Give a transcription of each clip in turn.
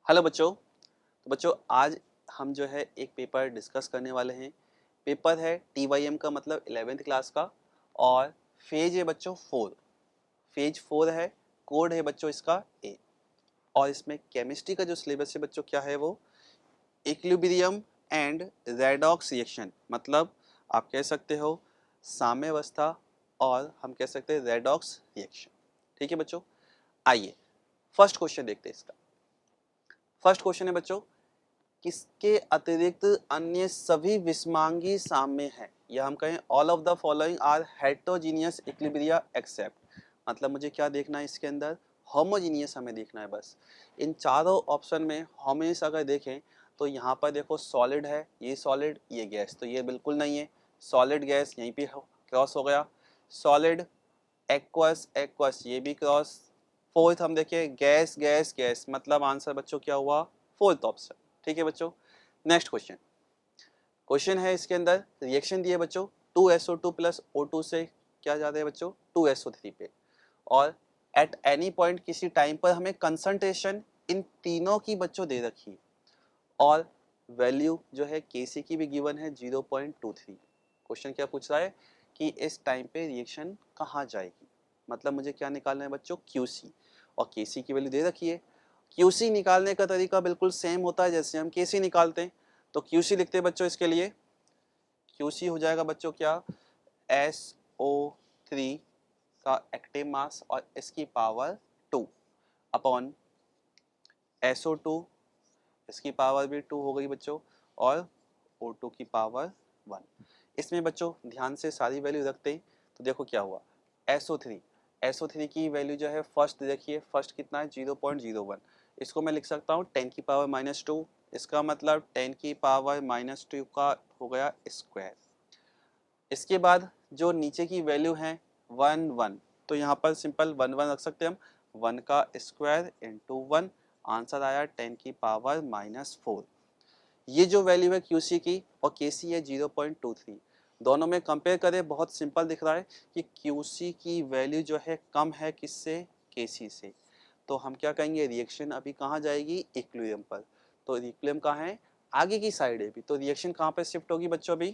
Hello बच्चों। तो बच्चों आज हम जो है एक पेपर डिस्कस करने वाले हैं। पेपर है TYM का मतलब 11th क्लास का और फेज है बच्चों 4। फेज 4 है, कोड है बच्चों इसका ए। और इसमें केमिस्ट्री का जो सिलेबस है बच्चों क्या है वो इक्विलिब्रियम एंड रेडॉक्स रिएक्शन, मतलब आप कह सकते हो साम्यावस्था और हम कह सकते हैं रेडॉक्स रिएक्शन। ठीक है बच्चों, आइए फर्स्ट क्वेश्चन देखते हैं इसका। फर्स्ट क्वेश्चन है बच्चों, किसके अतिरिक्त अन्य सभी विषमांगी साम्य हैं, या हम कहें all of the following are heterogeneous equilibria except. मतलब मुझे क्या देखना है इसके अंदर, होमोजीनियस हमें देखना है बस। इन चारों ऑप्शन में होमोजीनियस अगर देखें तो यहाँ पर देखो सॉलिड है, ये सॉलिड ये गैस, तो ये बिल्कुल नहीं है। सॉलिड गैस यहीं पे क्रॉस हो गया, सॉलिड एक्वस एक्वस ये भी क्रॉस। फोर्थ हम देखें गैस गैस गैस, मतलब आंसर बच्चों क्या हुआ, फोर्थ ऑप्शन। ठीक है बच्चों, नेक्स्ट क्वेश्चन। क्वेश्चन है इसके अंदर रिएक्शन दिए बच्चों 2SO2 प्लस O2 से क्या जाता है बच्चों 2SO3 पे, और एट एनी पॉइंट किसी टाइम पर हमें कंसंट्रेशन इन तीनों की बच्चों दे रखी है और वैल्यू जो है Kc की भी गिवन है 0.23। क्वेश्चन क्या पूछ रहा है कि इस टाइम पे रिएक्शन कहाँ जाएगी, मतलब मुझे क्या निकालना है बच्चों Qc, और Kc की वैल्यू दे रखी है। Qc निकालने का तरीका बिल्कुल सेम होता है जैसे हम Kc निकालते हैं। तो Qc लिखते हैं बच्चों, इसके लिए Qc हो जाएगा बच्चों क्या, SO3 का एक्टिव मास और इसकी पावर 2 अपॉन SO2, इसकी पावर भी 2 हो गई बच्चों, और O2 की पावर 1। इसमें बच्चों ध्यान से सारी वैल्यू रखते हैं तो देखो क्या हुआ, SO3 की वैल्यू जो है फर्स्ट देखिए, फर्स्ट कितना है 0.01। इसको मैं लिख सकता हूँ 10 की पावर -2, इसका मतलब 10 की पावर -2 का हो गया स्क्वायर। इसके बाद जो नीचे की वैल्यू है 1 तो यहाँ पर सिंपल 1 रख सकते हैं हम, 1 का स्क्वायर इंटू 1, आंसर आया 10 की पावर -4। ये जो वैल्यू है Qc की और Kc है 0.23, दोनों में कंपेयर करें बहुत सिंपल दिख रहा है कि Qc की वैल्यू जो है कम है किससे, Kc से। तो हम क्या कहेंगे, रिएक्शन अभी कहाँ जाएगी, इक्विलिब्रियम पर। तो इक्विलिब्रियम कहाँ है, आगे की साइड है भी, तो रिएक्शन कहाँ पर शिफ्ट होगी बच्चों, अभी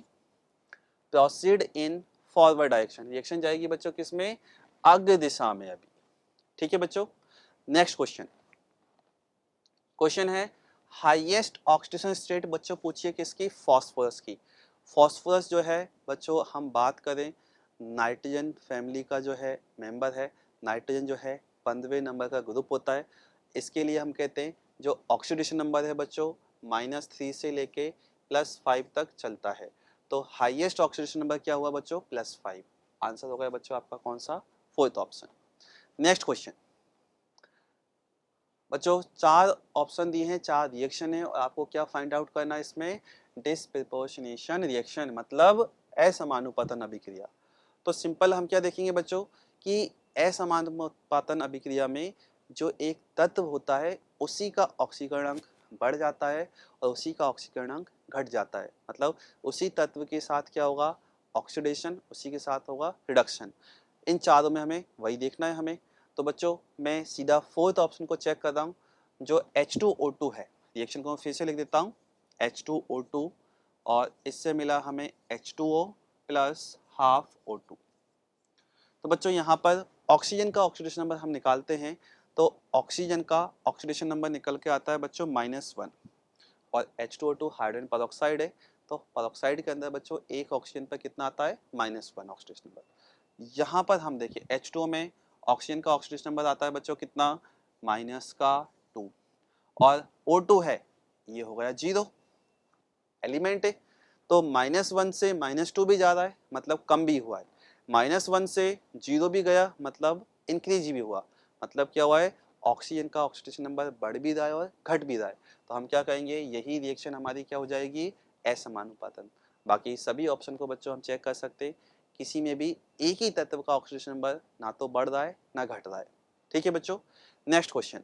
proceed in forward direction. Reaction जाएगी बच्चों किसमें, अग्र दिशा में अभी। ठीक है बच्चों, नेक्स्ट क्वेश्चन। क्वेश्चन है हाईएस्ट ऑक्सीडेशन स्टेट बच्चों पूछिए किसकी, फास्फोरस की। फास्फोरस जो है बच्चों हम बात करें नाइट्रोजन फैमिली का जो है मेंबर है। नाइट्रोजन जो है 15वें नंबर का ग्रुप होता है। इसके लिए हम कहते हैं जो ऑक्सीडेशन नंबर है बच्चों -3 से लेके +5 तक चलता है। तो हाईएस्ट ऑक्सीडेशन नंबर क्या हुआ बच्चों, +5। आंसर हो गया बच्चों आपका कौन सा, फोर्थ ऑप्शन। नेक्स्ट क्वेश्चन बच्चों, 4 ऑप्शन दिए हैं, 4 रिएक्शन है और आपको क्या फाइंड आउट करना है इसमें, डिस्प्रपोर्शनेशन रिएक्शन, मतलब असमानुपातन अभिक्रिया। तो सिंपल हम क्या देखेंगे बच्चों कि असमानुपातन अभिक्रिया में जो एक तत्व होता है उसी का ऑक्सीकरणांक बढ़ जाता है और उसी का ऑक्सीकरणांक घट जाता है, मतलब उसी तत्व के साथ क्या होगा, ऑक्सीडेशन, उसी के साथ होगा रिडक्शन। इन चारों में हमें वही देखना है हमें। तो बच्चों मैं सीधा फोर्थ ऑप्शन को चेक कर रहा हूँ, जो H2O2 है। रिएक्शन को मैं फिर से लिख देता हूँ, H2O2 और इससे मिला हमें H2O प्लस हाफ O2। तो बच्चों यहाँ पर ऑक्सीजन का ऑक्सीडेशन नंबर हम निकालते हैं, तो ऑक्सीजन का ऑक्सीडेशन नंबर निकल के आता है बच्चों -1, और H2O2 हाइड्रोजन परऑक्साइड है, तो परऑक्साइड के अंदर बच्चों एक ऑक्सीजन पर कितना आता है, -1 ऑक्सीडेशन नंबर। यहाँ पर हम देखिए H2O में ऑक्सीजन का ऑक्सीडेशन नंबर आता है बच्चों कितना, -2, और O2 है ये हो गया 0, एलिमेंट है। तो -1 से -2 भी जा रहा है, मतलब कम भी हुआ है। -1 से 0 भी गया, मतलब इंक्रीज भी हुआ, मतलब क्या हुआ है, ऑक्सीजन का ऑक्सीडेशन नंबर बढ़ भी रहा है और घट भी रहा है। तो हम क्या कहेंगे, यही रिएक्शन हमारी क्या हो जाएगी, असमानुपातन। बाकी सभी ऑप्शन को बच्चों हम चेक कर सकते हैं, किसी में भी एक ही तत्व का ऑक्सीडेशन नंबर ना तो बढ़ रहा है ना घट रहा है। ठीक है बच्चों, नेक्स्ट क्वेश्चन।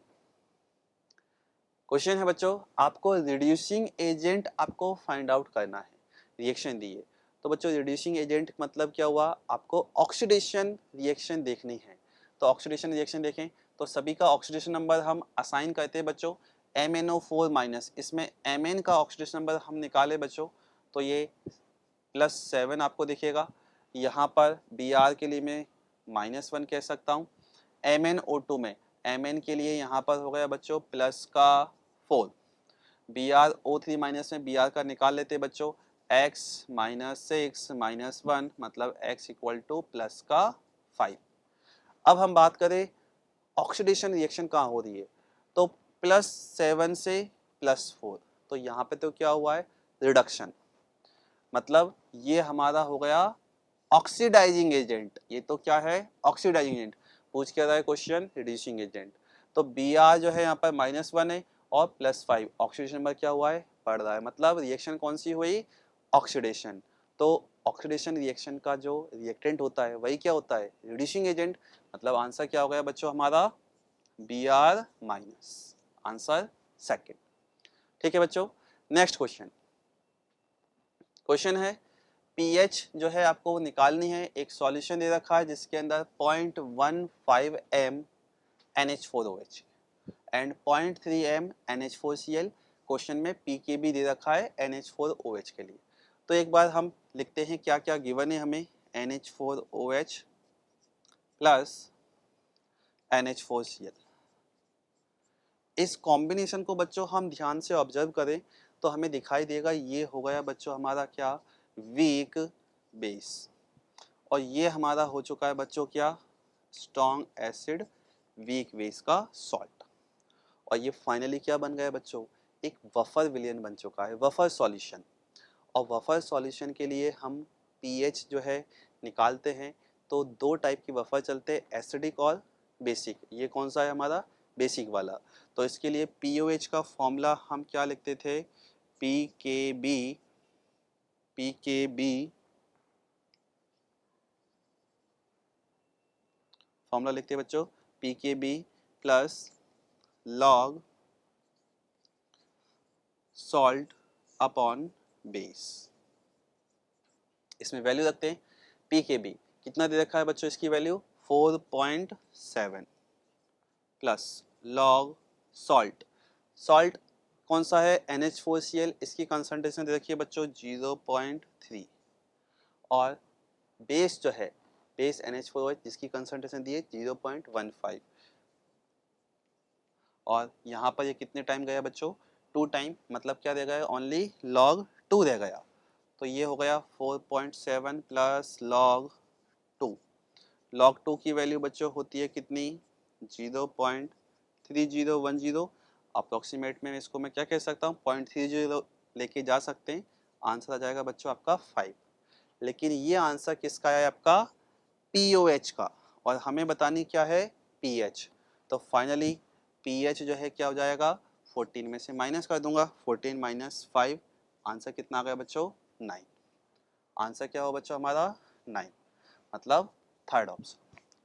क्वेश्चन है बच्चों, आपको रिड्यूसिंग एजेंट आपको फाइंड आउट करना है, रिएक्शन दी है। तो बच्चों रिड्यूसिंग एजेंट मतलब क्या हुआ, आपको ऑक्सीडेशन रिएक्शन देखनी है। तो ऑक्सीडेशन रिएक्शन देखें तो सभी का ऑक्सीडेशन नंबर हम असाइन करते हैं बच्चों, MnO4 माइनस, इसमें Mn का ऑक्सीडेशन नंबर हम निकाले बच्चों तो ये +7 आपको दिखेगा। यहाँ पर Br के लिए मैं -1 कह सकता हूँ। MnO2 में Mn के लिए यहाँ पर हो गया बच्चों प्लस का 4। BrO3 माइनस में Br का निकाल लेते बच्चों, x -6 -1 मतलब x इक्वल टू प्लस का 5। अब हम बात करें ऑक्सीडेशन रिएक्शन कहाँ हो रही है, तो +7 से +4, तो यहाँ पे तो क्या हुआ है रिडक्शन, मतलब ये हमारा हो गया ऑक्सीडाइजिंग एजेंट। ये तो क्या है ऑक्सीडाइजिंग एजेंट, पूछ क्या रहा है क्वेश्चन रिड्यूसिंग एजेंट। तो Br जो है यहाँ पर -1 है और +5, ऑक्सीडेशन नंबर क्या हुआ है बढ़ रहा है, मतलब रिएक्शन कौन सी हुई ऑक्सीडेशन। तो ऑक्सीडेशन रिएक्शन का जो रिएक्टेंट होता है वही क्या होता है रिड्यूसिंग एजेंट, मतलब आंसर क्या हो गया बच्चों हमारा Br माइनस, आंसर सेकंड। ठीक है बच्चों, नेक्स्ट क्वेश्चन। क्वेश्चन है pH जो है आपको निकालनी है, एक सॉल्यूशन दे रखा है जिसके अंदर 0.15 m NH4OH and 0.3 m NH4Cl, question में pKb दे रखा है NH4OH के लिए। तो एक बार हम लिखते हैं क्या क्या गिवन है हमें, NH4OH प्लस NH4Cl। इस कॉम्बिनेशन को बच्चों हम ध्यान से ऑब्जर्व करें तो हमें दिखाई देगा ये हो गया बच्चों हमारा क्या वीक बेस, और ये हमारा हो चुका है बच्चों क्या स्ट्रॉन्ग एसिड वीक बेस का सॉल्ट, और ये फाइनली क्या बन गया बच्चों एक वफर विलयन बन चुका है, वफर सॉल्यूशन। और वफर सॉल्यूशन के लिए हम पीएच जो है निकालते हैं तो दो टाइप की वफर चलते हैं, एसिडिक और बेसिक। ये कौन सा है हमारा बेसिक वाला। तो इसके लिए पीओएच का फॉर्मूला हम क्या लिखते थे, पीकेबी फॉर्मूला लिखते हैं बच्चों pKb plus log salt upon base. इसमें वैल्यू रखते हैं पीकेबी कितना दे रखा है बच्चों, इसकी value 4.7 plus log salt, salt कौन सा है NH4Cl, इसकी कंसंट्रेशन दे रखी है बच्चों 0.3, और बेस जो है बेस NH4OH जिसकी कंसंट्रेशन दी है 0.15, और यहाँ पर ये कितने टाइम गया बच्चों 2 टाइम, मतलब क्या दे गया ओनली log 2 दे गया। तो ये हो गया 4.7 प्लस log 2, log 2 की वैल्यू बच्चों होती है कितनी 0.3010, अप्रोक्सीमेट में इसको मैं क्या कह सकता हूँ 0.30 लेके जा सकते हैं, आंसर आ जाएगा बच्चों आपका 5। लेकिन ये आंसर किसका है आपका पीओएच का, और हमें बतानी क्या है पीएच। तो फाइनली पीएच जो है क्या हो जाएगा 14 में से माइनस कर दूंगा, 14 माइनस 5, आंसर कितना आ गया बच्चों 9। आंसर क्या हो बच्चों हमारा 9, मतलब थर्ड ऑप्शन।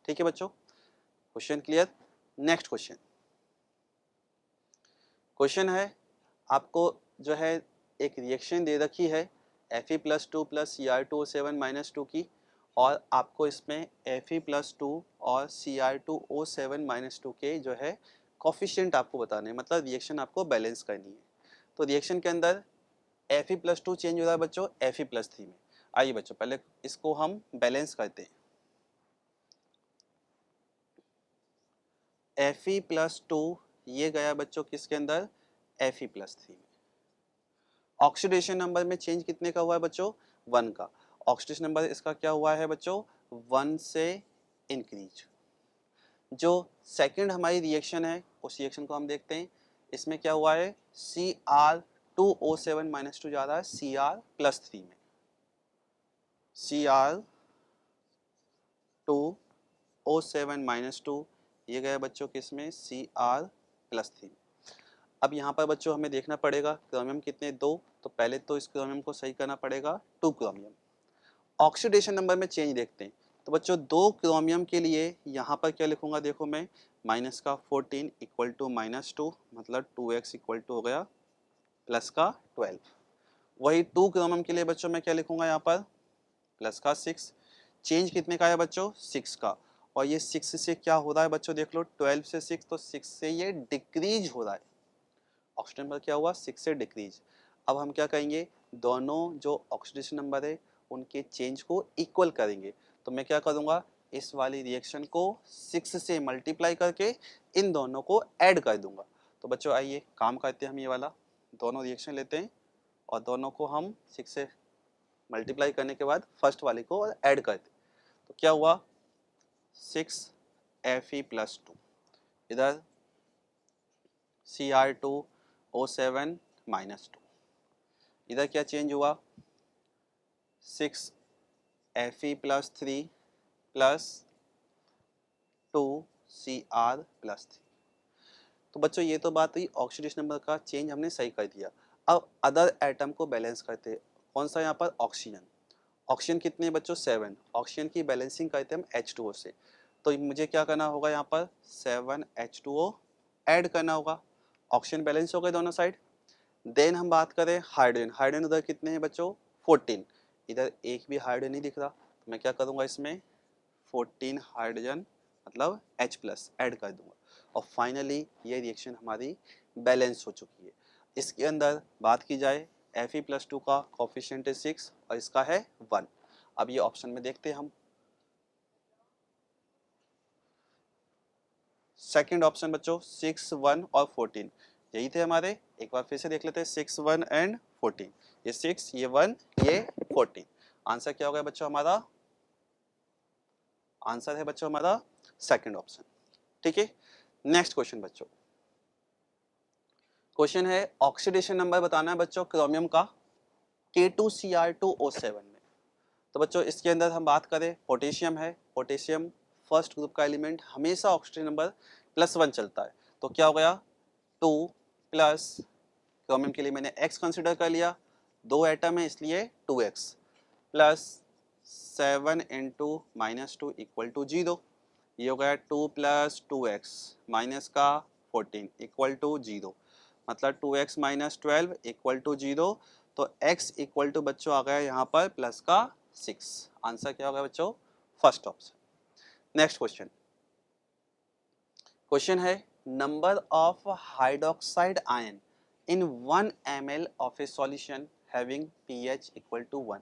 ठीक है बच्चों, question clear. Next question, question है आपको जो है एक रिएक्शन दे रखी है Fe+2 प्लस Cr2O7 - 2 की, और आपको इसमें Fe+2 और Cr2O7 - 2 के जो है कोफिशिएंट आपको बताने हैं, मतलब रिएक्शन आपको बैलेंस करनी है। तो रिएक्शन के अंदर Fe+2 चेंज हो रहा है बच्चों Fe+3 में। आइए बच्चों पहले इसको हम बैलेंस करते हैं। Fe+2 ये गया बच्चों किसके अंदर Fe+3 में। ऑक्सीडेशन नंबर में चेंज कितने का हुआ है बच्चों 1 का, ऑक्सीडेशन नंबर इसका क्या हुआ है बच्चों 1 से इंक्रीज। जो सेकंड हमारी रिएक्शन है उस रिएक्शन को हम देखते हैं, इसमें क्या हुआ है Cr2O7 - 2 जा रहा है Cr+3 में, Cr2O7 - 2 ये गया बच्चों किसमें Cr+3। अब यहाँ पर बच्चों हमें देखना पड़ेगा क्रोमियम कितने 2, तो पहले तो इस क्रोमियम को सही करना पड़ेगा 2 क्रोमियम। ऑक्सीडेशन नंबर में चेंज देखते हैं, तो बच्चों 2 क्रोमियम के लिए यहाँ पर क्या लिखूंगा देखो मैं माइनस का 14 इक्वल टू -2, मतलब 2x इक्वल टू हो गया प्लस का 12। वही 2 क्रोमियम के लिए बच्चों मैं क्या लिखूंगा यहाँ पर प्लस का 6, चेंज कितने का है बच्चों 6 का, और ये 6 से क्या हो रहा है बच्चों देख लो 12 से 6, तो 6 से ये डिक्रीज हो रहा है, ऑक्सीडेशन नंबर क्या हुआ 6 से डिक्रीज। अब हम क्या करेंगे, दोनों जो ऑक्सीडेशन नंबर है उनके चेंज को इक्वल करेंगे। तो मैं क्या करूँगा, इस वाली रिएक्शन को 6 से मल्टीप्लाई करके इन दोनों को ऐड कर दूंगा। तो बच्चों आइए काम करते हैं, हम ये वाला दोनों रिएक्शन लेते हैं और दोनों को हम 6 से मल्टीप्लाई करने के बाद फर्स्ट वाले को ऐड करते हैं। तो क्या हुआ 6Fe+2, इधर Cr2O7 -2, इधर क्या चेंज हुआ 6Fe+3 प्लस 2Cr+3। तो बच्चों ये तो बात हुई ऑक्सीडेशन नंबर का चेंज हमने सही कर दिया। अब अदर एटम को बैलेंस करते हैं। कौन सा यहाँ पर ऑक्सीजन, ऑक्सीजन कितने बच्चों 7, ऑक्सीजन की बैलेंसिंग करते हैं हम H2O से। तो मुझे क्या करना होगा, यहाँ पर 7H2O ऐड करना होगा, ऑक्सीजन बैलेंस हो गए दोनों साइड। देन हम बात करें हाइड्रोजन, हाइड्रोजन उधर कितने हैं बच्चों 14, इधर एक भी हाइड्रोजन नहीं दिख रहा, तो मैं क्या करूँगा इसमें 14 हाइड्रोजन मतलब H+ ऐड कर दूंगा और फाइनली ये रिएक्शन हमारी बैलेंस हो चुकी है। इसके अंदर बात की जाए Fe+2 का कोफिशिएंट है 6 और इसका है 1। अब ये ऑप्शन में देखते हैं हम, सेकंड ऑप्शन बच्चों 6, 1 और 14 यही थे हमारे। एक बार फिर से देख लेते हैं 6, 1 एंड 14, ये 6 ये 1 ये 14। आंसर क्या हो गया बच्चों हमारा, आंसर है बच्चों हमारा सेकंड ऑप्शन। ठीक है, नेक्स्ट क्वेश्चन बच्चों, क्वेश्चन है ऑक्सीडेशन नंबर बताना है बच्चों क्रोमियम का K2Cr2O7 में। तो बच्चों इसके अंदर हम बात करें पोटेशियम है, पोटेशियम फर्स्ट ग्रुप का एलिमेंट हमेशा ऑक्सीडेशन नंबर +1 चलता है। तो क्या हो गया 2 प्लस, क्रोमियम के लिए मैंने x कंसिडर कर लिया, 2 एटम है इसलिए 2x प्लस 7 × -2 = 0। ये हो गया 2 + 2x माइनस का 14 = 0, मतलब 2x - 12 = 0। तो x इक्वल टू बच्चों आ गया यहाँ पर प्लस का 6। आंसर क्या होगा बच्चों, first option. Next question, question है number of hydroxide ion in 1 ml of a solution having pH = 1।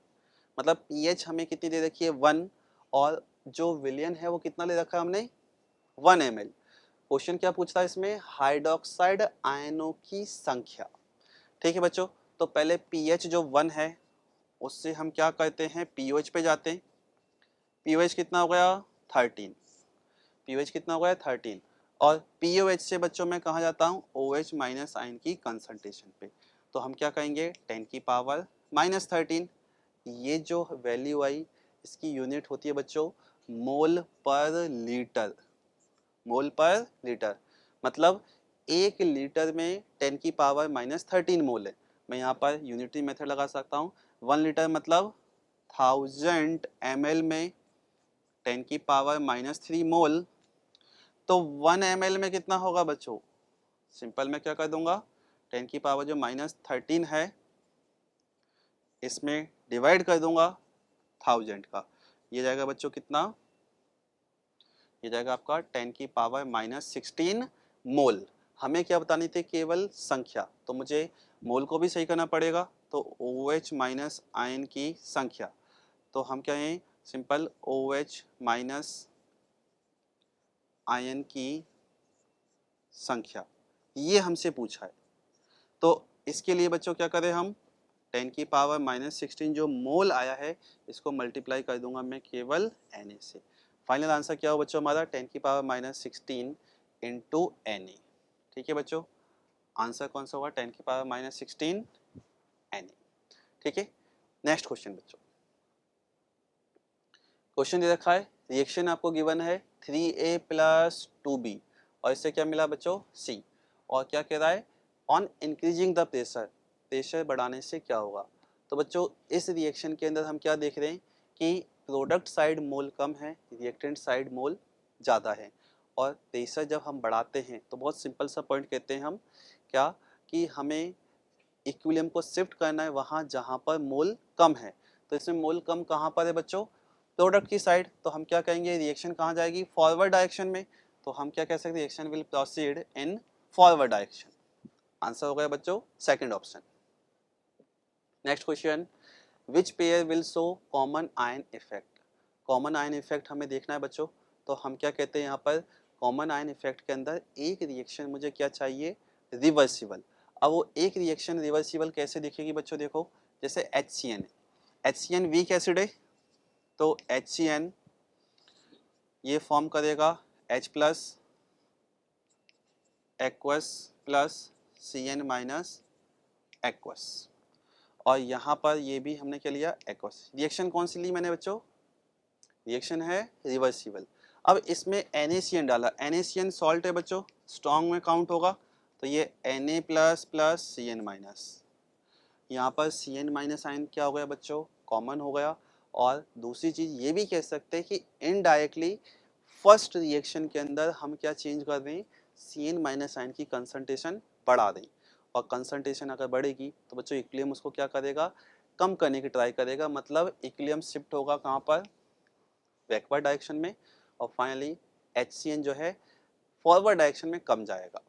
मतलब pH हमें कितनी दे रखी है 1 और जो विलियन है वो कितना ले रखा है हमने 1 ml। क्वेश्चन क्या पूछता है इसमें, हाइड्रोक्साइड आयनों की संख्या। ठीक है बच्चों, तो पहले pH जो 1 है उससे हम क्या करते हैं pOH पे जाते हैं। pOH कितना हो गया 13, pOH कितना हो गया 13 और pOH से बच्चों मैं कहाँ जाता हूँ OH- आयन की कंसंट्रेशन पे। तो हम क्या कहेंगे 10⁻⁻13। ये जो वैल्यू आई इसकी यूनिट होती है बच्चों मोल पर लीटर, मोल पर लीटर। मतलब 1 लीटर में 10⁻⁻13 मोल है। मैं यहाँ पर यूनिटी मेथड लगा सकता हूँ, 1 लीटर मतलब 1000 ml में 10⁻⁻3 मोल। तो 1 ml में कितना होगा बच्चों, सिंपल मैं क्या कर दूंगा 10⁻⁻13 है इसमें डिवाइड कर दूंगा 1000 का, ये जाएगा बच्चों कितना, ये जाएगा आपका 10⁻⁻16 मोल। हमें क्या बतानी थी केवल संख्या, तो मुझे मोल को भी सही करना पड़ेगा। तो OH- आयन की संख्या, तो हम क्या हैं सिंपल OH- आयन की संख्या, ये हमसे पूछा है। तो इसके लिए बच्चों क्या करें हम 10⁻⁻16 जो मोल आया है इसको मल्टीप्लाई कर दूंगा मैं केवल Na से। फाइनल आंसर क्या हो बच्चों हमारा 10⁻⁻16 × Na। ठीक है बच्चों, आंसर कौन सा होगा 10⁻⁻16 Na। ठीक है, नेक्स्ट क्वेश्चन बच्चों, क्वेश्चन दे रखा है रिएक्शन आपको गिवन है 3A + 2B और इससे क्या मिला बच्चों C, और क्या कह रहा है on increasing the pressure, pressure बढ़ाने से क्या होगा। तो बच्चों इस रिएक्शन के अंदर हम क्या देख रहे हैं कि प्रोडक्ट साइड मोल कम है, रिएक्टेंट साइड मोल ज़्यादा है, और प्रेशर जब हम बढ़ाते हैं तो बहुत सिंपल सा पॉइंट कहते हैं हम क्या कि हमें इक्विलिब्रियम को शिफ्ट करना है वहाँ जहाँ पर मोल कम है। तो इसमें मोल कम कहाँ पर है बच्चों, प्रोडक्ट की साइड। तो हम क्या कहेंगे रिएक्शन कहाँ जाएगी फॉरवर्ड डायरेक्शन में। तो हम क्या कह सकते हैं reaction will proceed in forward direction. Answer हो गया बच्चों second option. Next question, which pair will show common ion effect. Common ion effect हमें देखना है बच्चों, तो हम क्या कहते हैं यहाँ पर, कॉमन आयन इफेक्ट के अंदर एक रिएक्शन मुझे क्या चाहिए, रिवर्सिबल। अब वो एक रिएक्शन रिवर्सिबल कैसे दिखेगी बच्चों, देखो जैसे HCN है, HCN वीक एसिड है, तो HCN ये फॉर्म करेगा H plus aqueous plus Cn minus aqueous, और यहाँ पर ये भी हमने क्या लिया, एक्वस। रिएक्शन कौन सी ली मैंने बच्चों, रिएक्शन है रिवर्सिबल। अब इसमें NaCN डाला, NaCN सॉल्ट है बच्चों, स्ट्रॉन्ग में काउंट होगा, तो ये Na plus plus Cn minus, यहाँ पर Cn माइनस आयन क्या हो गया बच्चों, कॉमन हो गया। और दूसरी चीज़ ये भी कह सकते हैं कि इनडायरेक्टली फर्स्ट रिएक्शन के अंदर हम क्या चेंज कर रहे हैं, Cn माइनस आयन की कंसंट्रेशन बढ़ा दें, और कंसंट्रेशन अगर बढ़ेगी तो बच्चों इक्विलिब्रियम उसको क्या करेगा, कम करने की ट्राई करेगा, मतलब इक्विलिब्रियम शिफ्ट होगा कहाँ पर, बैकवर्ड डायरेक्शन में, और फाइनली HCN जो है फॉरवर्ड डायरेक्शन में कम जाएगा।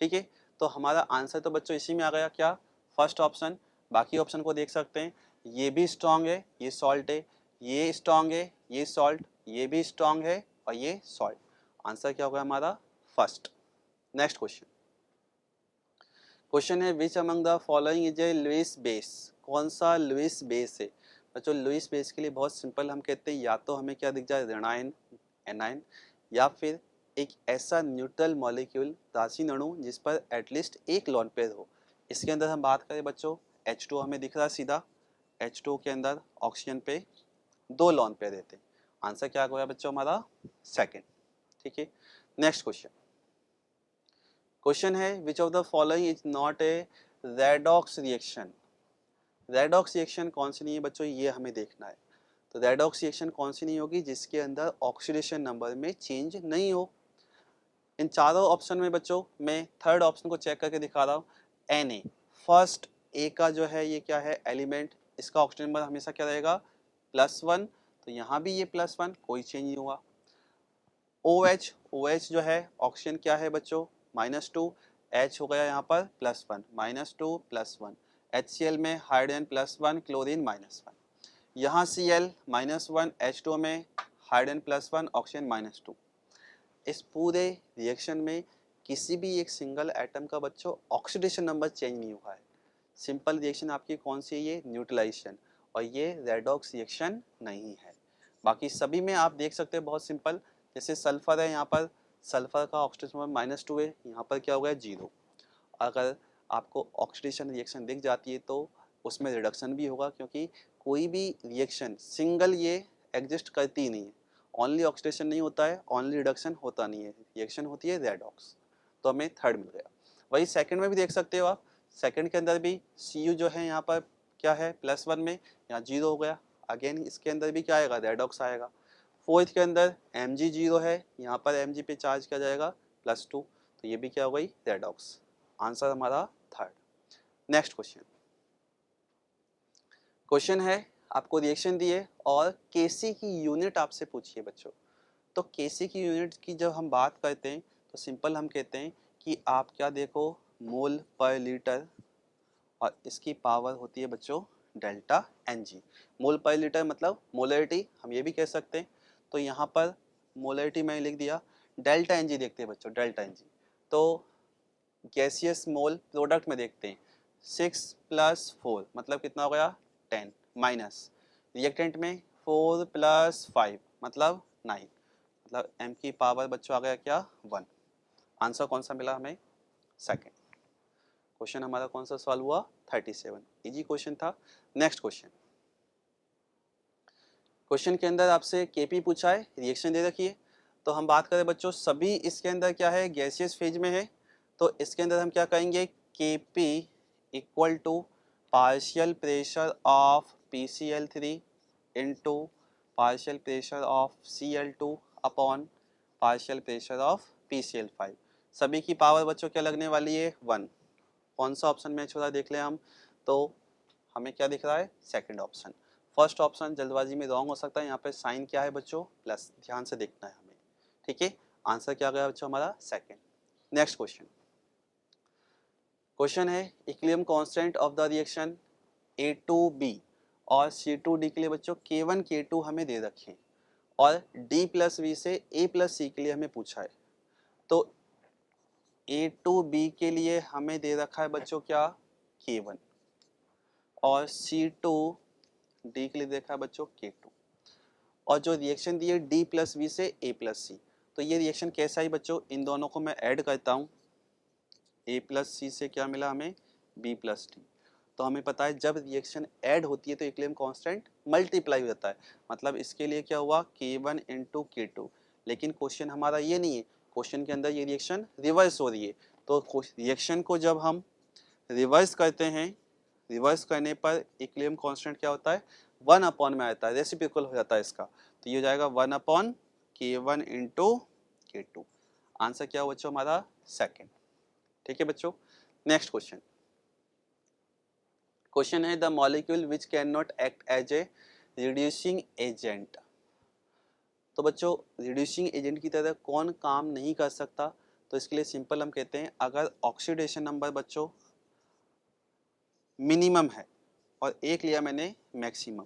ठीक है, तो हमारा आंसर तो बच्चों इसी में आ गया, क्या, फर्स्ट ऑप्शन। बाकी ऑप्शन को देख सकते हैं, ये भी स्ट्रॉन्ग है, ये सॉल्ट है, ये स्ट्रॉन्ग है, ये सॉल्ट, ये भी स्ट्रॉन्ग है और ये सॉल्ट। आंसर क्या होगा हमारा, फर्स्ट। नेक्स्ट क्वेश्चन, क्वेश्चन है which among the following is a Lewis base. कौन सा लुईस बेस है बच्चों, लुईस बेस के लिए बहुत सिंपल हम कहते हैं, या तो हमें क्या दिख जाए, ऋणायन एनायन, या फिर एक ऐसा न्यूट्रल मॉलिक्यूल राशिन अणु जिस पर एटलीस्ट एक लोन पेयर हो। इसके अंदर हम बात करें बच्चों, H2 हमें दिख रहा है सीधा, H2 के अंदर ऑक्सीजन पे दो लोन पेयर देते हैं। आंसर क्या होगा बच्चों हमारा, सेकंड। ठीक है, नेक्स्ट क्वेश्चन, क्वेश्चन है which of the following is not a redox reaction. Redox reaction कौन सी नहीं है बच्चों, ये हमें देखना है। तो रेडॉक्स रिएक्शन कौन सी नहीं होगी, जिसके अंदर ऑक्सीडेशन नंबर में चेंज नहीं हो। इन चारों ऑप्शन में बच्चों मैं थर्ड ऑप्शन को चेक करके दिखा रहा हूँ, Na, फर्स्ट ए का जो है ये क्या है एलिमेंट, इसका ऑक्सीजन नंबर हमेशा क्या रहेगा, +1, तो यहाँ भी ये +1, कोई चेंज नहीं हुआ। OH जो है ऑक्सीजन क्या है बच्चों, -2, H हो गया यहाँ पर +1, -2 +1, HCl में हाइड्रोजन +1, क्लोरीन -1, यहाँ Cl -1, H2 में हाइड्रोजन +1, ऑक्सीजन -2। इस पूरे रिएक्शन में किसी भी एक सिंगल एटम का बच्चों ऑक्सीडेशन नंबर चेंज नहीं हुआ है। सिंपल रिएक्शन आपकी कौन सी है, ये न्यूट्रलाइजेशन, और ये रेडॉक्स रिएक्शन नहीं है। बाकी सभी में आप देख सकते हैं बहुत सिंपल, जैसे सल्फर है, यहाँ पर सल्फर का ऑक्सीडेशन नंबर -2 है, यहाँ पर क्या हो गया 0। अगर आपको ऑक्सीडेशन रिएक्शन दिख जाती है तो उसमें रिडक्शन भी होगा, क्योंकि कोई भी रिएक्शन सिंगल ये एग्जिस्ट करती ही नहीं है। ओनली ऑक्सीडेशन नहीं होता है, ओनली रिडक्शन होता नहीं है, रिएक्शन होती है रेडॉक्स। तो हमें थर्ड मिल गया। वही सेकंड में भी देख सकते हो आप, सेकंड के अंदर भी Cu जो है यहाँ पर क्या है +1 में, यहाँ 0 हो गया, अगेन इसके अंदर भी क्या आएगा, रेडॉक्स आएगा। फोर्थ के अंदर Mg 0 है, यहाँ पर Mg पे चार्ज किया जाएगा +2, तो ये भी क्या हो गई, रेडॉक्स। आंसर हमारा थर्ड। नेक्स्ट क्वेश्चन, क्वेश्चन है आपको रिएक्शन दिए और Kc की यूनिट आपसे पूछिए बच्चों। तो Kc की यूनिट की जब हम बात करते हैं तो सिंपल हम कहते हैं कि आप क्या देखो, मोल पर लीटर, और इसकी पावर होती है बच्चों डेल्टा Ng। मोल पर लीटर मतलब मोलरिटी हम ये भी कह सकते हैं, तो यहाँ पर मोलरिटी मैंने लिख दिया। डेल्टा Ng देखते हैं बच्चों, डेल्टा Ng तो गैसियस मोल प्रोडक्ट में देखते हैं, 6 + 4 मतलब कितना हो गया 10, माइनस रिएक्टेंट में 4 + 5 मतलब 9, मतलब m की पावर बच्चों आ गया क्या 1। आंसर कौन सा मिला हमें, सेकंड। क्वेश्चन हमारा कौन सा सॉल्व हुआ, 37, इजी क्वेश्चन था। नेक्स्ट क्वेश्चन, क्वेश्चन के अंदर आपसे Kp पूछा है, रिएक्शन दे रखी है, तो हम बात करें बच्चों सभी इसके अंदर क्या है, गैसियस फेज में है, तो इसके अंदर हम क्या कहेंगे, Kp equal to partial pressure of PCl3 into partial pressure of Cl2 upon partial pressure of PCl5। सभी की पावर बच्चों क्या लगने वाली है 1। कौन सा ऑप्शन मैच हो रहा है देख लें हम, तो हमें क्या दिख रहा है, सेकंड ऑप्शन। फर्स्ट ऑप्शन जल्दबाजी में रॉन्ग हो सकता है, यहाँ पे साइन क्या है बच्चों, प्लस, ध्यान से देखना है हमें। ठीक है, आंसर क्या गया बच्चों हमारा सेकंड। नेक्स्ट क्वेश्चन, क्वेश्चन है equilibrium constant of the reaction A2B और C2D के लिए बच्चों K1 K2 हमें दे रखे हैं और D+V से A+C के लिए हमें पूछा है। तो A2B के लिए हमें दे रखा है बच्चों क्या, K1, और C2D के लिए देखा है बच्चों K2, और जो रिएक्शन दी है D+V से A+C। तो ये रिएक्शन कैसा है बच्चों, इन दोनों को मैं ऐड करता हूँ, A+C से क्या मिला हमें B+D। तो हमें पता है जब रिएक्शन ऐड होती है तो इक्विलिब्रियम कांस्टेंट मल्टीप्लाई हो जाता है, मतलब इसके लिए क्या हुआ K1 इंटू K2। लेकिन क्वेश्चन हमारा ये नहीं है, क्वेश्चन के अंदर ये रिएक्शन रिवर्स हो रही है। तो रिएक्शन को जब हम रिवर्स करते हैं, रिवर्स करने पर इक्विलिब्रियम कांस्टेंट क्या होता है 1 में आता है, रेसिप्रोकल हो जाता है इसका। तो ये हो जाएगा 1/K1 इंटू K2। आंसर क्या हो बच्चों हमारा सेकेंड। ठीक है बच्चों, नेक्स्ट क्वेश्चन। क्वेश्चन है the molecule which can not act as a reducing agent. तो बच्चों रिड्यूसिंग एजेंट की तरह कौन काम नहीं कर सकता, तो इसके लिए सिंपल हम कहते हैं अगर ऑक्सीडेशन नंबर बच्चों मिनिमम है और एक लिया मैंने मैक्सिमम,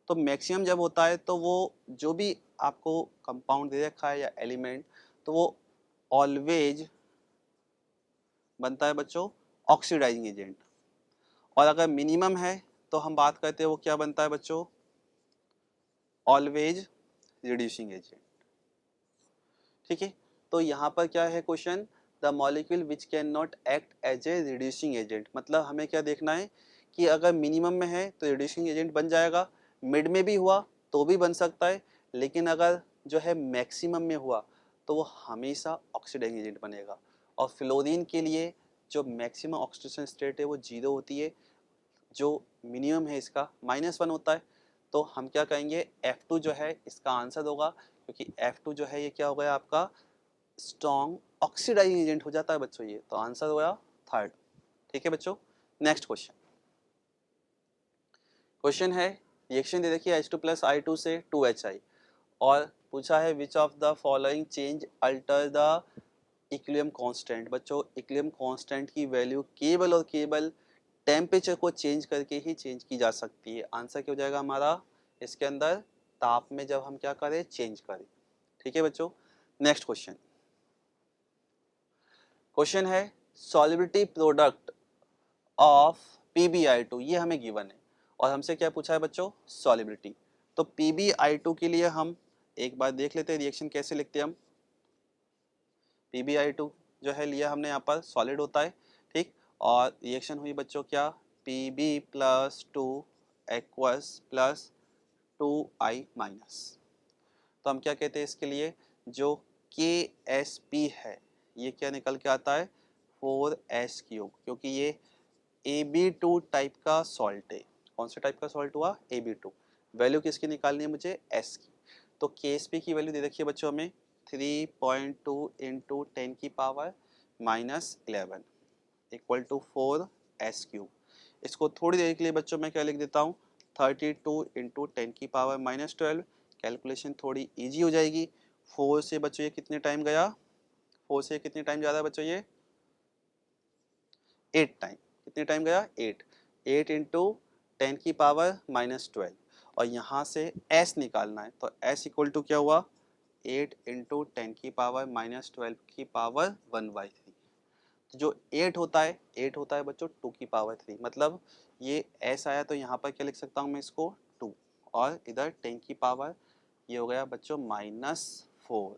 तो मैक्सिमम जब होता है तो वो जो भी आपको कंपाउंड दे रखा है या एलिमेंट, तो वो ऑलवेज बनता है बच्चों ऑक्सीडाइजिंग एजेंट। और अगर मिनिमम है तो हम बात करते हैं वो क्या बनता है बच्चों, ऑलवेज रिड्यूसिंग एजेंट। ठीक है, तो यहाँ पर क्या है question, the molecule which can not act as a reducing agent, मतलब हमें क्या देखना है कि अगर मिनिमम में है तो रिड्यूसिंग एजेंट बन जाएगा, मिड में भी हुआ तो भी बन सकता है, लेकिन अगर जो है मैक्सिमम में हुआ तो वो हमेशा ऑक्सीडाइजिंग एजेंट बनेगा। और फ्लोरीन के लिए जो मैक्सिमम ऑक्सीडेशन स्टेट है वो 0 होती है, जो मिनिमम है इसका -1 होता है। तो हम क्या कहेंगे F2 जो है इसका आंसर होगा, क्योंकि F2 जो है ये क्या हो गया आपका स्ट्रॉन्ग ऑक्सीडाइजिंग एजेंट हो जाता है बच्चों ये, तो आंसर हो गया थर्ड। ठीक है बच्चों, नेक्स्ट क्वेश्चन। क्वेश्चन है रिएक्शन दे देखिए H2+I2 से 2HI और पूछा है which of the following change alter the equilibrium constant. बच्चों इक्विलिब्रियम कांस्टेंट की वैल्यू केवल और केवल टेम्परेचर को चेंज करके ही चेंज की जा सकती है। आंसर क्या हो जाएगा हमारा इसके अंदर, ताप में जब हम क्या करें चेंज करें। ठीक है बच्चों, नेक्स्ट क्वेश्चन। क्वेश्चन है सॉल्युबिलिटी प्रोडक्ट ऑफ PbI2, ये हमें गिवन है और हमसे क्या पूछा है बच्चों सॉल्युबिलिटी। तो PbI2 के लिए हम एक बार देख लेते हैं रिएक्शन कैसे लिखते हैं हम। PbI2 जो है लिया हमने यहाँ पर सॉलिड होता है, ठीक, और रिएक्शन हुई बच्चों क्या Pb+2 aqueous plus 2I minus. तो हम क्या कहते हैं इसके लिए, जो KSP है ये क्या निकल के आता है 4S3, क्योंकि ये Ab2 टाइप का सॉल्ट है। कौन से टाइप का सॉल्ट हुआ Ab2। वैल्यू किसकी निकालनी है मुझे S की। तो KSP की वैल्यू दे रखी है बच्चों हमें 3.2 इंटू 10 की पावर -11 इक्वल टू 4S3। इसको थोड़ी देर के लिए बच्चों मैं क्या लिख देता हूँ 32 इंटू 10 की पावर -12। कैलकुलेशन थोड़ी इजी हो जाएगी। 4 से बच्चों ये कितने टाइम गया, 4 से कितने टाइम जा रहा है बच्चों ये 8 टाइम। कितने टाइम गया 8 इंटू 10 की पावर -12, और यहाँ से S निकालना है तो S इक्वल टू क्या हुआ 8 इंटू 10 की पावर -12 की पावर 1/3। तो जो 8 होता है बच्चों 2 की पावर 3, मतलब ये S आया तो यहाँ पर क्या लिख सकता हूँ मैं इसको 2, और इधर 10 की पावर ये हो गया बच्चों -4।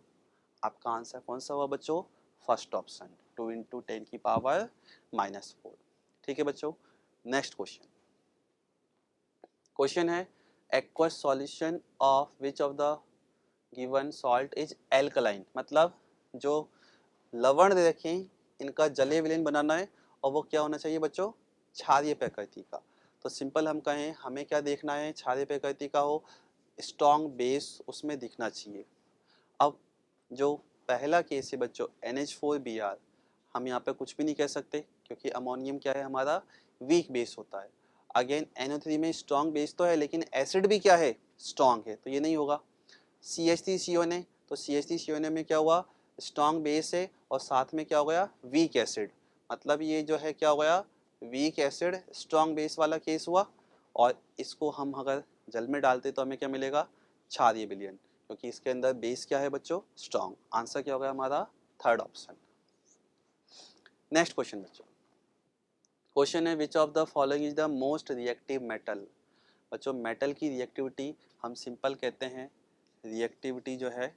आपका आंसर कौन सा हुआ बच्चों, फर्स्ट ऑप्शन 2 इंटू 10 की पावर -4। ठीक है बच्चों, नेक्स्ट क्वेश्चन। क्वेश्चन है aqueous solution of which of the given salt is alkaline, मतलब जो लवण दे रखें इनका जलीय विलयन बनाना है और वो क्या होना चाहिए बच्चों क्षारीय प्रकृति का। तो सिंपल हम कहें हमें क्या देखना है, क्षारीय प्रकृति का हो, स्ट्रॉन्ग बेस उसमें दिखना चाहिए। अब जो पहला केस है बच्चों NH4Br, हम यहाँ पे कुछ भी नहीं कह सकते क्योंकि अमोनियम क्या है हमारा वीक बेस होता है। अगेन NO3 में स्ट्रॉन्ग बेस तो है लेकिन एसिड भी क्या है स्ट्रॉन्ग है, तो ये नहीं होगा। CH3CONA, तो CH3CONA में क्या हुआ स्ट्रॉन्ग बेस है और साथ में क्या हो गया वीक एसिड, मतलब ये जो है क्या हो गया, वीक एसिड स्ट्रॉन्ग बेस वाला केस हुआ, और इसको हम अगर जल में डालते तो हमें क्या मिलेगा, क्षारीय विलयन, क्योंकि इसके अंदर बेस क्या है बच्चों, स्ट्रॉन्ग। आंसर क्या होगा हमारा, थर्ड ऑप्शन। नेक्स्ट क्वेश्चन बच्चों, क्वेश्चन है which of the following is the most reactive metal. बच्चों मेटल की रिएक्टिविटी हम सिंपल कहते हैं, रिएक्टिविटी जो है,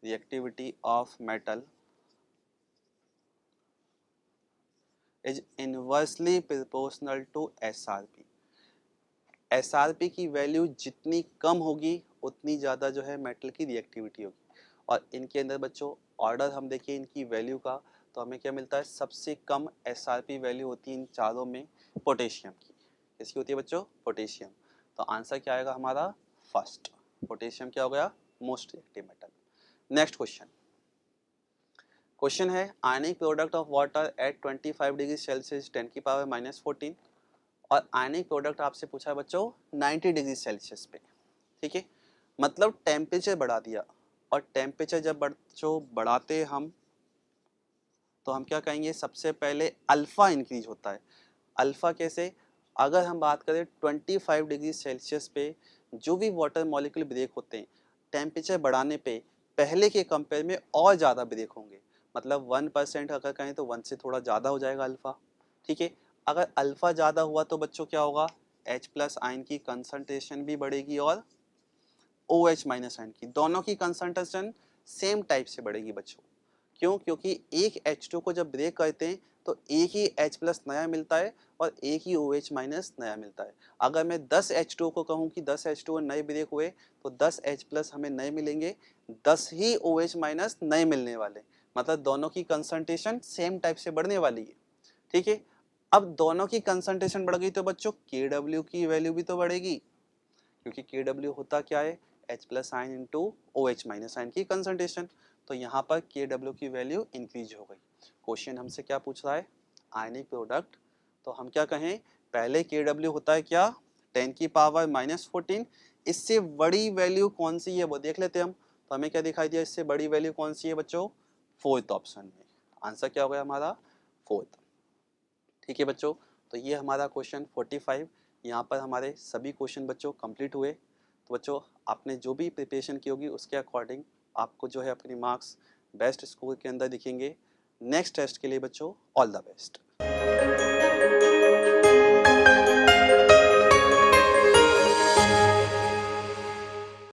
reactivity of metal is inversely proportional to SRP। SRP की वैल्यू जितनी कम होगी उतनी ज़्यादा जो है मेटल की रिएक्टिविटी होगी। और इनके अंदर बच्चों ऑर्डर हम देखिए इनकी वैल्यू का, तो हमें क्या मिलता है, सबसे कम SRP वैल्यू होती है इन चारों में पोटेशियम की। किसकी होती है बच्चों, पोटेशियम। तो आंसर क्या आएगा हमारा, फर्स्ट। पोटेशियम क्या हो गया, most reactive metal. Next question, question है ionic product of water at 25 degree Celsius 10⁻⁻14, और आयनिक प्रोडक्ट आपसे पूछा है बच्चों 90 डिग्री सेल्सियस पे। ठीक है, मतलब टेम्परेचर बढ़ा दिया, और टेम्परेचर जब बच्चों बढ़ाते हम, तो हम क्या कहेंगे, सबसे पहले अल्फा इंक्रीज होता है। अल्फा कैसे, अगर हम बात करें 25 डिग्री सेल्सियस पे जो भी वाटर मॉलिक्यूल ब्रेक होते हैं, टेम्परेचर बढ़ाने पे पहले के कंपेयर में और ज़्यादा ब्रेक होंगे। मतलब 1% अगर कहें तो 1 से थोड़ा ज़्यादा हो जाएगा अल्फ़ा। ठीक है, अगर अल्फ़ा ज़्यादा हुआ तो बच्चों क्या होगा, H+ आयन की कंसंट्रेशन भी बढ़ेगी, और OH- आयन की, दोनों की कंसंट्रेशन सेम टाइप से बढ़ेगी बच्चों। क्यों, क्योंकि एक H2 को जब ब्रेक करते हैं तो एक ही H+ नया मिलता है और एक ही OH- नया मिलता है। अगर मैं 10 H2 को कहूँ कि 10 H2 नए ब्रेक हुए तो 10 H+ हमें नए मिलेंगे, 10 ही OH- नए मिलने वाले, मतलब दोनों की कंसंट्रेशन सेम टाइप से बढ़ने वाली है। ठीक है, अब दोनों की कंसंट्रेशन बढ़ गई तो बच्चों Kw की वैल्यू भी तो बढ़ेगी, क्योंकि Kw होता क्या है, H+ ion into OH- ion की कंसंट्रेशन। तो यहाँ पर Kw की वैल्यू इंक्रीज हो गई। क्वेश्चन हमसे क्या पूछ रहा है, आयनिक प्रोडक्ट, तो हम क्या कहें, पहले Kw होता है क्या, 10⁻⁻14, इससे बड़ी वैल्यू कौन सी है वो देख लेते हैं हम। तो हमें क्या दिखाई दिया, इससे बड़ी वैल्यू कौन सी है बच्चों, फोर्थ ऑप्शन में। आंसर क्या हो गया हमारा, फोर्थ। ठीक है बच्चों, तो ये हमारा क्वेश्चन 45, यहाँ पर हमारे सभी क्वेश्चन बच्चों कंप्लीट हुए। तो बच्चों आपने जो भी प्रिपरेशन की होगी उसके अकॉर्डिंग आपको जो है अपनी मार्क्स बेस्ट स्कोर के अंदर दिखेंगे। नेक्स्ट टेस्ट के लिए बच्चों ऑल द बेस्ट।